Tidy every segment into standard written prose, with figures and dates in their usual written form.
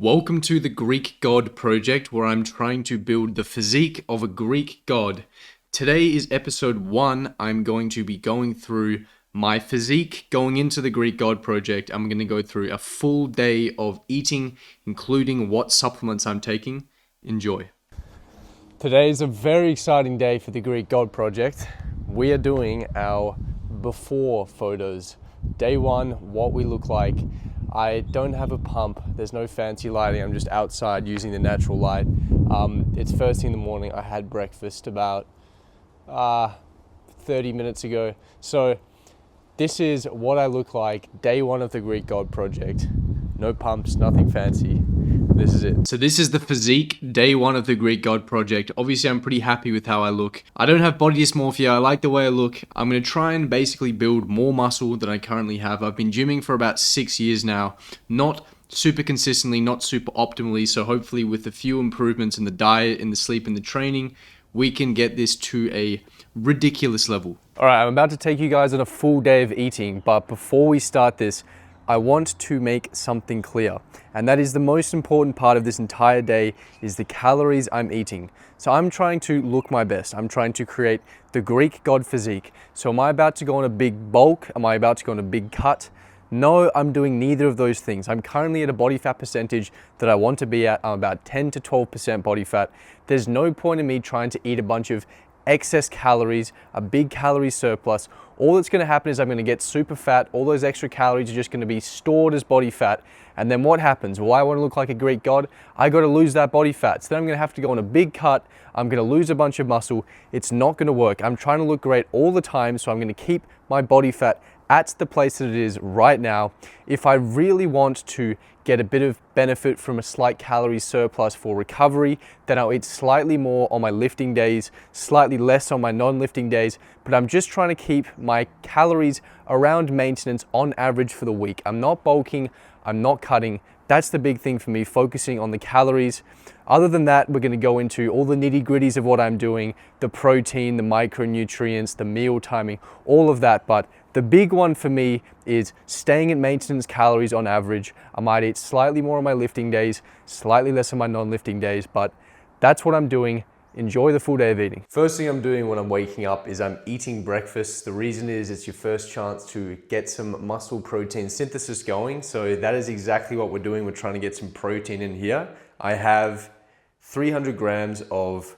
Welcome to the Greek God Project, where I'm trying to build the physique of a Greek god. Today is episode 1. I'm going to be going through my physique going into the Greek God Project. I'm going to go through a full day of eating, including what supplements I'm taking. Enjoy. Today is a very exciting day for the Greek God Project. We are doing our before photos. Day 1, what we look like. I don't have a pump, there's no fancy lighting, I'm just outside using the natural light. It's first thing in the morning. I had breakfast about 30 minutes ago. So this is what I look like day 1 of the Greek God Project. No pumps, nothing fancy. This is it. So this is the physique, day 1 of the Greek God Project. Obviously, I'm pretty happy with how I look. I don't have body dysmorphia. I like the way I look. I'm going to try and basically build more muscle than I currently have. I've been gymming for about 6 years now. Not super consistently, not super optimally. So hopefully with a few improvements in the diet, in the sleep, in the training, we can get this to a ridiculous level. All right, I'm about to take you guys on a full day of eating, but before we start this, I want to make something clear, and that is the most important part of this entire day is the calories I'm eating. So I'm trying to look my best. I'm trying to create the Greek God physique. So am I about to go on a big bulk? Am I about to go on a big cut? No, I'm doing neither of those things. I'm currently at a body fat percentage that I want to be at. I'm about 10 to 12% body fat. There's no point in me trying to eat a bunch of excess calories, a big calorie surplus. All that's going to happen is I'm going to get super fat. All those extra calories are just going to be stored as body fat. And then what happens? Well, I want to look like a Greek god. I got to lose that body fat. So then I'm going to have to go on a big cut. I'm going to lose a bunch of muscle. It's not going to work. I'm trying to look great all the time. So I'm going to keep my body fat at the place that it is right now. If I really want to get a bit of benefit from a slight calorie surplus for recovery, then I'll eat slightly more on my lifting days, slightly less on my non-lifting days, but I'm just trying to keep my calories around maintenance on average for the week. I'm not bulking, I'm not cutting. That's the big thing for me, focusing on the calories. Other than that, we're going to go into all the nitty gritties of what I'm doing, the protein, the micronutrients, the meal timing, all of that. But the big one for me is staying at maintenance calories on average. I might eat slightly more on my lifting days, slightly less on my non-lifting days, but that's what I'm doing. Enjoy the full day of eating. First thing I'm doing when I'm waking up is I'm eating breakfast. The reason is it's your first chance to get some muscle protein synthesis going. So that is exactly what we're doing. We're trying to get some protein in here. I have 300 grams of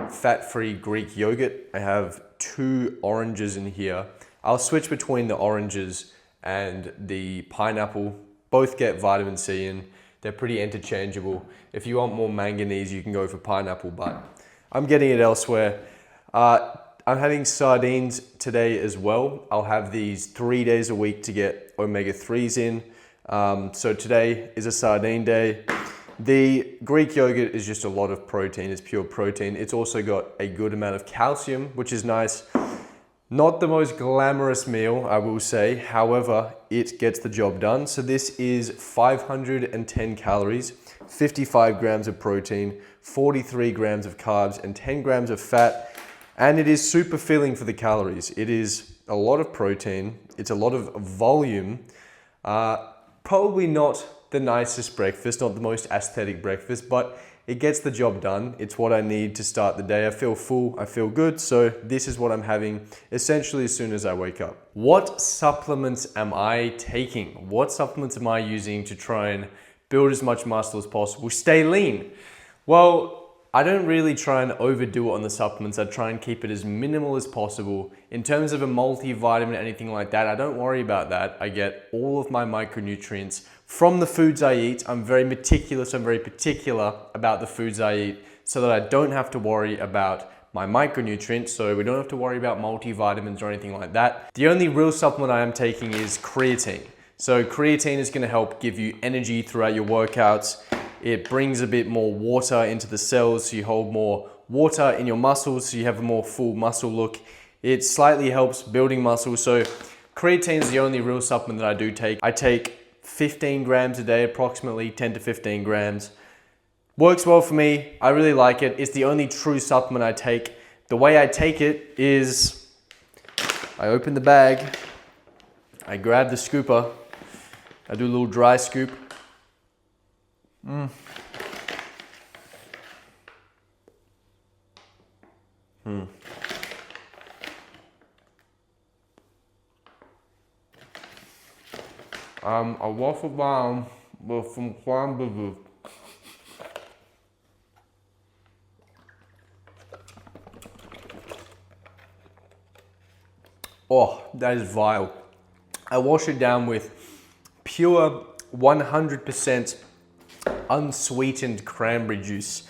fat-free Greek yogurt. I have 2 oranges in here. I'll switch between the oranges and the pineapple. Both get vitamin C in. They're pretty interchangeable. If you want more manganese, you can go for pineapple, but I'm getting it elsewhere. I'm having sardines today as well. I'll have these 3 days a week to get omega-3s in. So today is a sardine day. The Greek yogurt is just a lot of protein. It's pure protein. It's also got a good amount of calcium, which is nice. Not the most glamorous meal, I will say. However, it gets the job done. So this is 510 calories, 55 grams of protein, 43 grams of carbs, and 10 grams of fat. And it is super filling for the calories. It is a lot of protein. It's a lot of volume. Probably not the nicest breakfast, not the most aesthetic breakfast, but it gets the job done. It's what I need to start the day. I feel full, I feel good, so this is what I'm having essentially as soon as I wake up. What supplements am I taking? What supplements am I using to try and build as much muscle as possible, stay lean? Well, I don't really try and overdo it on the supplements. I try and keep it as minimal as possible. In terms of a multivitamin, anything like that, I don't worry about that. I get all of my micronutrients from the foods I eat. I'm very meticulous, I'm very particular about the foods I eat so that I don't have to worry about my micronutrients, so we don't have to worry about multivitamins or anything like that. The only real supplement I am taking is creatine. So creatine is going to help give you energy throughout your workouts. It brings a bit more water into the cells, so you hold more water in your muscles, so you have a more full muscle look. It slightly helps building muscle. So creatine is the only real supplement that I do take. I take 15 grams a day, approximately 10 to 15 grams. Works well for me. I really like it. It's the only true supplement I take. The way I take it is I open the bag, I grab the scooper, I do a little dry scoop, A waffle bar with some cranberries. Oh, that is vile. I wash it down with pure 100% unsweetened cranberry juice.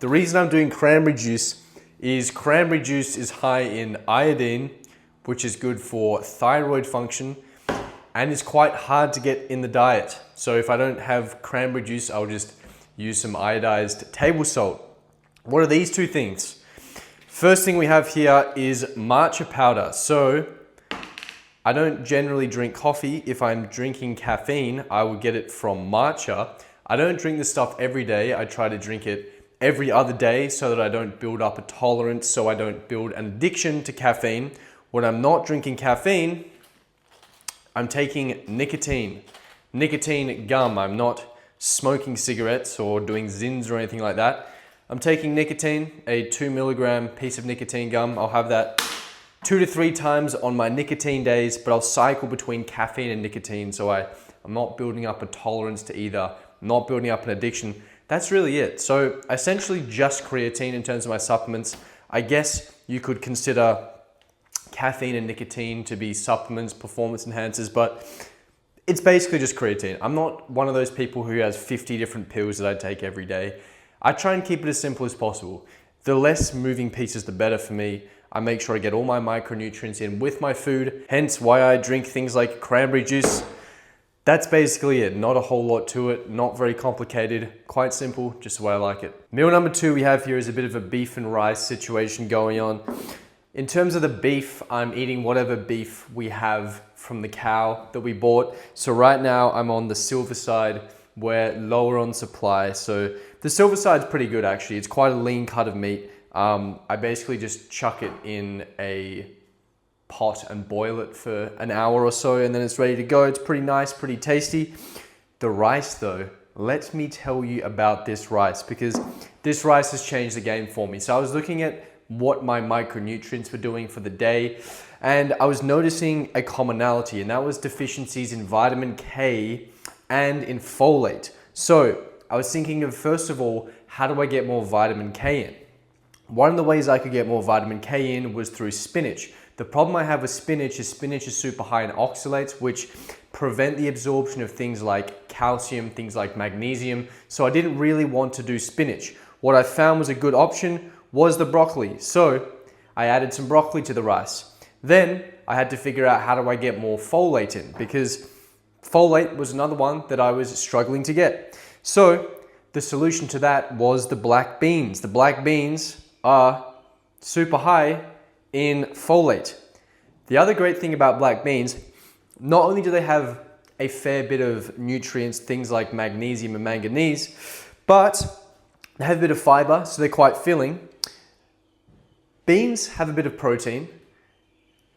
The reason I'm doing cranberry juice is high in iodine, which is good for thyroid function, and it's quite hard to get in the diet. So if I don't have cranberry juice, I'll just use some iodized table salt. What are these two things? First thing we have here is matcha powder. So I don't generally drink coffee. If I'm drinking caffeine, I will get it from matcha. I don't drink this stuff every day. I try to drink it every other day so that I don't build up a tolerance, so I don't build an addiction to caffeine. When I'm not drinking caffeine, I'm taking nicotine gum. I'm not smoking cigarettes or doing Zins or anything like that. I'm taking nicotine, a 2 milligram piece of nicotine gum. I'll have that 2 to 3 times on my nicotine days, but I'll cycle between caffeine and nicotine, so I'm not building up a tolerance to either, not building up an addiction. That's really it. So essentially just creatine in terms of my supplements. I guess you could consider caffeine and nicotine to be supplements, performance enhancers, but it's basically just creatine. I'm not one of those people who has 50 different pills that I take every day. I try and keep it as simple as possible. The less moving pieces, the better for me. I make sure I get all my micronutrients in with my food, hence why I drink things like cranberry juice. That's basically it. Not a whole lot to it, not very complicated, quite simple, just the way I like it. Meal number 2 we have here is a bit of a beef and rice situation going on. In terms of the beef, I'm eating whatever beef we have from the cow that we bought. So right now I'm on the silver side. We're lower on supply. So the silver side's pretty good actually. It's quite a lean cut of meat. I basically just chuck it in a pot and boil it for an hour or so, and then it's ready to go. It's pretty nice, pretty tasty. The rice though, let me tell you about this rice, because this rice has changed the game for me. So I was looking at what my micronutrients were doing for the day, and I was noticing a commonality, and that was deficiencies in vitamin K and in folate. So I was thinking of, first of all, how do I get more vitamin K in? One of the ways I could get more vitamin K in was through spinach. The problem I have with spinach is super high in oxalates, which prevent the absorption of things like calcium, things like magnesium. So I didn't really want to do spinach. What I found was a good option was the broccoli. So I added some broccoli to the rice. Then I had to figure out, how do I get more folate in? Because folate was another one that I was struggling to get. So the solution to that was the black beans. The black beans are super high in folate. The other great thing about black beans, not only do they have a fair bit of nutrients, things like magnesium and manganese, but they have a bit of fiber, so they're quite filling. Beans have a bit of protein.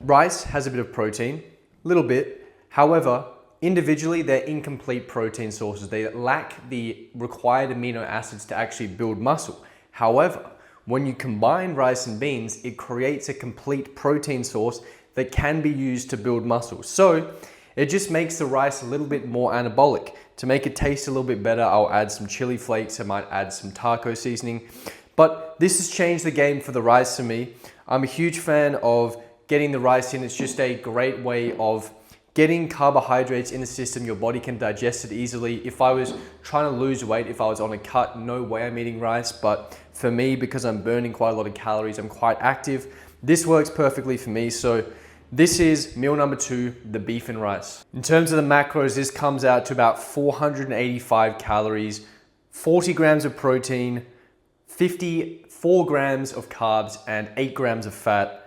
Rice has a bit of protein, a little bit. However, individually, they're incomplete protein sources. They lack the required amino acids to actually build muscle. However, when you combine rice and beans, it creates a complete protein source that can be used to build muscle. So it just makes the rice a little bit more anabolic. To make it taste a little bit better, I'll add some chili flakes. I might add some taco seasoning. But this has changed the game for the rice for me. I'm a huge fan of getting the rice in. It's just a great way of getting carbohydrates in the system. Your body can digest it easily. If I was trying to lose weight, if I was on a cut, no way I'm eating rice. But for me, because I'm burning quite a lot of calories, I'm quite active, this works perfectly for me. So this is meal number 2, the beef and rice. In terms of the macros, this comes out to about 485 calories, 40 grams of protein, 54 grams of carbs, and 8 grams of fat.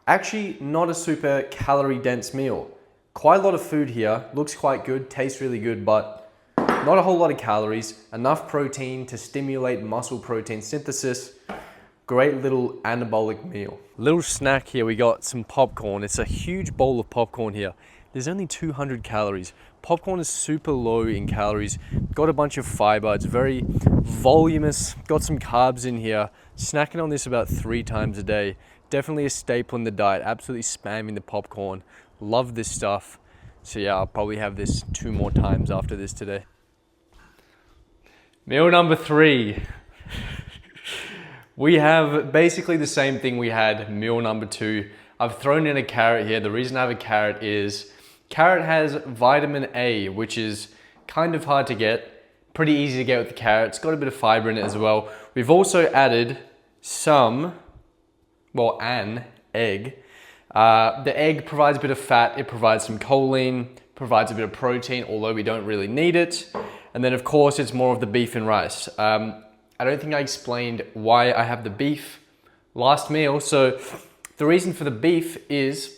Actually, not a super calorie dense meal. Quite a lot of food here, looks quite good, tastes really good, but not a whole lot of calories, enough protein to stimulate muscle protein synthesis. Great little anabolic meal. Little snack here, we got some popcorn. It's a huge bowl of popcorn here. There's only 200 calories. popcorn is super low in calories, got a bunch of fiber, it's very voluminous, got some carbs in here. Snacking on this about 3 times a day. Definitely a staple in the diet, absolutely spamming the popcorn. Love this stuff. So yeah, I'll probably have this 2 more times after this today. Meal number 3. We have basically the same thing we had meal number 2. I've thrown in a carrot here. The reason I have a carrot is carrot has vitamin A, which is kind of hard to get. Pretty easy to get with the carrot. It's got a bit of fiber in it as well. We've also added an egg. The egg provides a bit of fat. It provides some choline, provides a bit of protein, although we don't really need it. And then of course it's more of the beef and rice. I don't think I explained why I have the beef last meal. So the reason for the beef is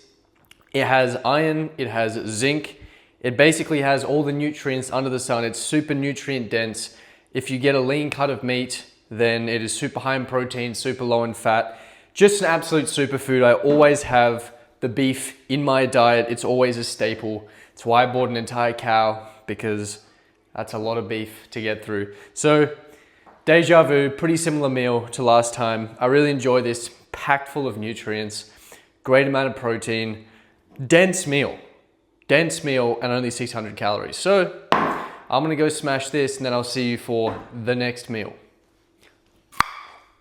it has iron, it has zinc, it basically has all the nutrients under the sun. It's super nutrient dense. If you get a lean cut of meat, then it is super high in protein, super low in fat. Just an absolute superfood. I always have the beef in my diet. It's always a staple. It's why I bought an entire cow, because that's a lot of beef to get through. So deja vu, pretty similar meal to last time. I really enjoy this, packed full of nutrients, great amount of protein, dense meal and only 600 calories. So I'm gonna go smash this and then I'll see you for the next meal.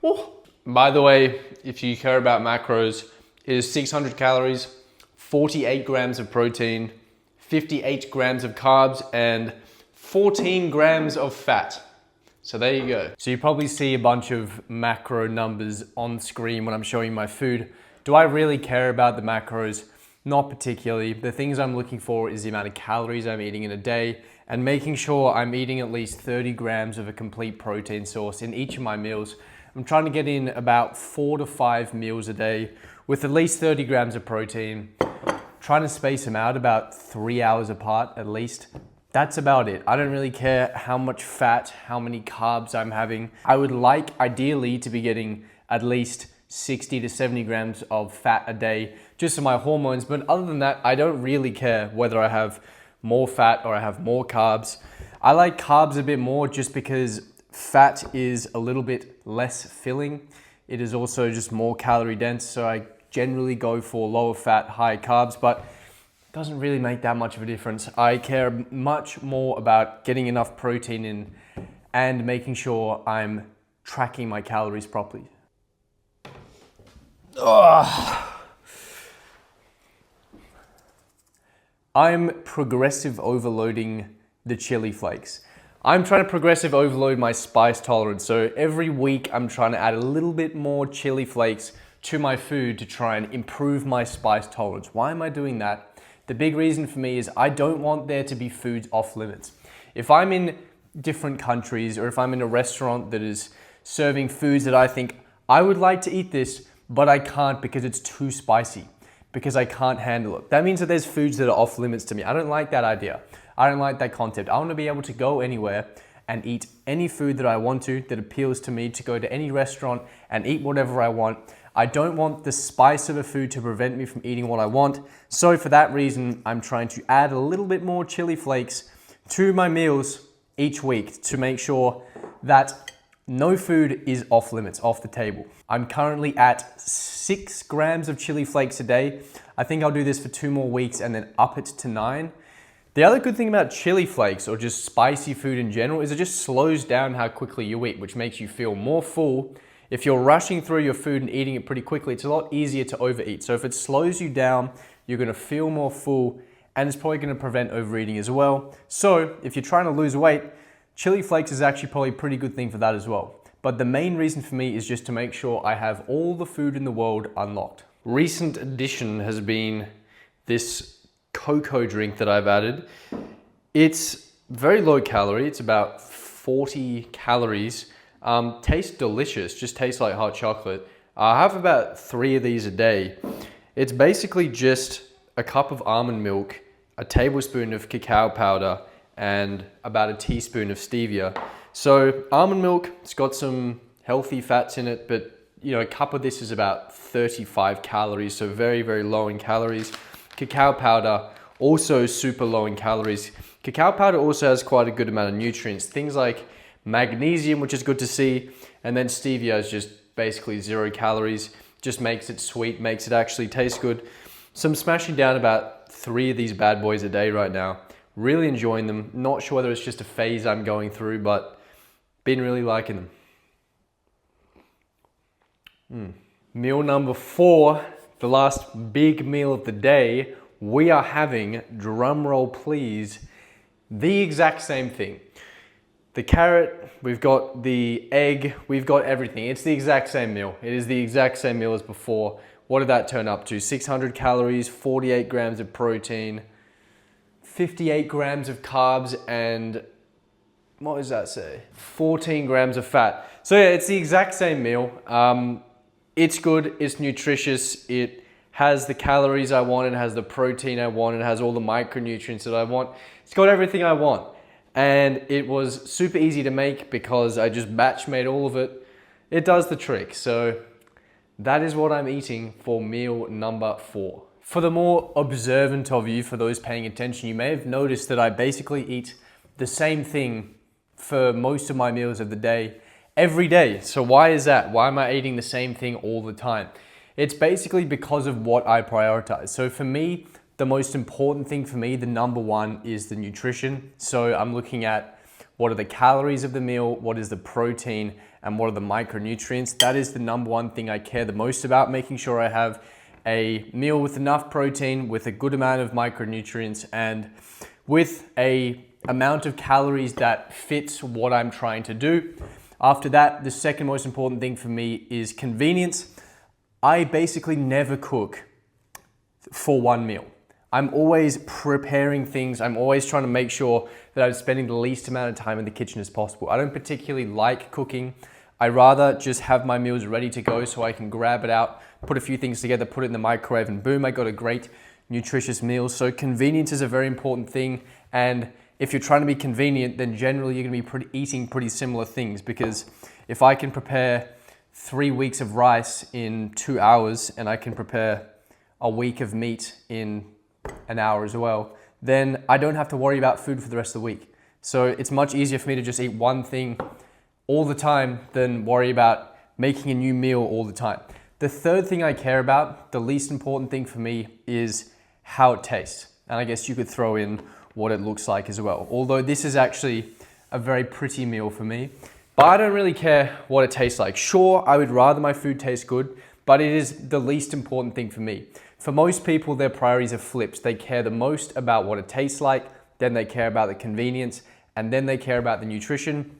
Oh. By the way, if you care about macros, it is 600 calories, 48 grams of protein, 58 grams of carbs, and 14 grams of fat. So there you go. So you probably see a bunch of macro numbers on screen when I'm showing my food. Do I really care about the macros? Not particularly. The things I'm looking for is the amount of calories I'm eating in a day and making sure I'm eating at least 30 grams of a complete protein source in each of my meals. I'm trying to get in about 4 to 5 meals a day with at least 30 grams of protein. Trying to space them out about 3 hours apart at least. That's about it. I don't really care how much fat, how many carbs I'm having. I would like ideally to be getting at least 60 to 70 grams of fat a day just for my hormones. But other than that, I don't really care whether I have more fat or I have more carbs. I like carbs a bit more just because fat is a little bit less filling. It is also just more calorie dense. So I generally go for lower fat, high carbs, but doesn't really make that much of a difference. I care much more about getting enough protein in and making sure I'm tracking my calories properly. I'm progressive overloading the chili flakes. I'm trying to progressive overload my spice tolerance. So every week I'm trying to add a little bit more chili flakes to my food to try and improve my spice tolerance. Why am I doing that? The big reason for me is I don't want there to be foods off limits. If I'm in different countries or if I'm in a restaurant that is serving foods that I think I would like to eat this, but I can't because it's too spicy, because I can't handle it. That means that there's foods that are off limits to me. I don't like that idea. I don't like that concept. I want to be able to go anywhere and eat any food that I want to, that appeals to me, to go to any restaurant and eat whatever I want. I don't want the spice of a food to prevent me from eating what I want. So for that reason, I'm trying to add a little bit more chili flakes to my meals each week to make sure that no food is off limits, off the table. I'm currently at 6 grams of chili flakes a day. I think I'll do this for 2 more weeks and then up it to 9. The other good thing about chili flakes or just spicy food in general is it just slows down how quickly you eat, which makes you feel more full. If you're rushing through your food and eating it pretty quickly, it's a lot easier to overeat. So if it slows you down, you're gonna feel more full and it's probably gonna prevent overeating as well. So if you're trying to lose weight, chili flakes is actually probably a pretty good thing for that as well. But the main reason for me is just to make sure I have all the food in the world unlocked. Recent addition has been this cocoa drink that I've added. It's very low calorie, it's about 40 calories. Tastes delicious, just tastes like hot chocolate. I have about 3 of these a day. It's basically just a cup of almond milk, a tablespoon of cacao powder, and about a teaspoon of stevia. So almond milk, it's got some healthy fats in it, but you know, a cup of this is about 35 calories, so very, very low in calories. Cacao powder, also super low in calories. Cacao powder also has quite a good amount of nutrients, things like magnesium, which is good to see, and then stevia is just basically 0 calories, just makes it sweet, makes it actually taste good. So I'm smashing down about 3 of these bad boys a day right now, really enjoying them. Not sure whether it's just a phase I'm going through, but been really liking them. Meal number 4, the last big meal of the day, we are having, drum roll please, the exact same thing. The carrot, we've got the egg, we've got everything. It's the exact same meal. It is the exact same meal as before. What did that turn up to? 600 calories, 48 grams of protein, 58 grams of carbs, and what does that say? 14 grams of fat. So yeah, it's the exact same meal. It's good, it's nutritious, it has the calories I want, it has the protein I want, it has all the micronutrients that I want. It's got everything I want. And it was super easy to make because I just batch made all of it. It does the trick. So that is what I'm eating for meal number 4. For the more observant of you, for those paying attention, you may have noticed that I basically eat the same thing for most of my meals of the day, every day. So why is that? Why am I eating the same thing all the time? It's basically because of what I prioritize. So for me, the most important thing for me, the number 1 is the nutrition. So I'm looking at what are the calories of the meal, what is the protein, and what are the micronutrients. That is the number 1 thing I care the most about, making sure I have a meal with enough protein, with a good amount of micronutrients, and with a amount of calories that fits what I'm trying to do. After that, the second most important thing for me is convenience. I basically never cook for one meal. I'm always preparing things. I'm always trying to make sure that I'm spending the least amount of time in the kitchen as possible. I don't particularly like cooking. I rather just have my meals ready to go so I can grab it out, put a few things together, put it in the microwave, and boom, I got a great nutritious meal. So convenience is a very important thing. And if you're trying to be convenient, then generally you're gonna be eating pretty similar things, because if I can prepare 3 weeks of rice in 2 hours and I can prepare a week of meat in an hour as well, then I don't have to worry about food for the rest of the week. So it's much easier for me to just eat one thing all the time than worry about making a new meal all the time. The third thing I care about, the least important thing for me, is how it tastes. And I guess you could throw in what it looks like as well. Although this is actually a very pretty meal for me, but I don't really care what it tastes like. Sure, I would rather my food taste good, but it is the least important thing for me. For most people, their priorities are flipped. They care the most about what it tastes like, then they care about the convenience, and then they care about the nutrition.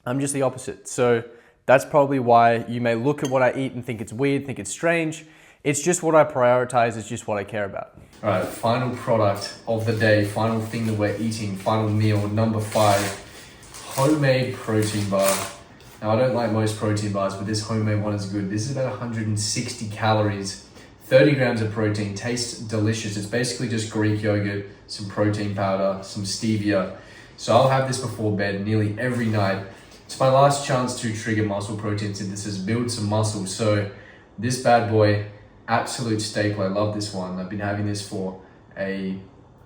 I'm just the opposite. So that's probably why you may look at what I eat and think it's weird, think it's strange. It's just what I prioritize, it's just what I care about. All right, final product of the day, final thing that we're eating, final meal, number 5, homemade protein bar. Now, I don't like most protein bars, but this homemade one is good. This is about 160 calories, 30 grams of protein, tastes delicious. It's basically just Greek yogurt, some protein powder, some stevia. So I'll have this before bed nearly every night. It's my last chance to trigger muscle protein synthesis, build some muscle. So this bad boy, absolute staple. I love this one. I've been having this for a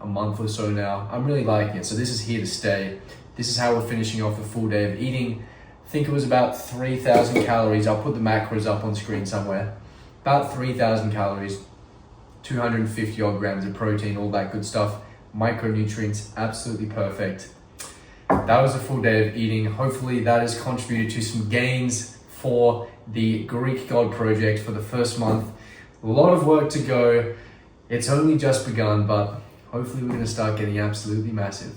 month or so now. I'm really liking it. So this is here to stay. This is how we're finishing off a full day of eating. I think it was about 3,000 calories. I'll put the macros up on screen somewhere. About 3,000 calories, 250 odd grams of protein, all that good stuff. Micronutrients, absolutely perfect. That was a full day of eating. Hopefully that has contributed to some gains for the Greek God project for the first month. A lot of work to go. It's only just begun, but hopefully we're going to start getting absolutely massive.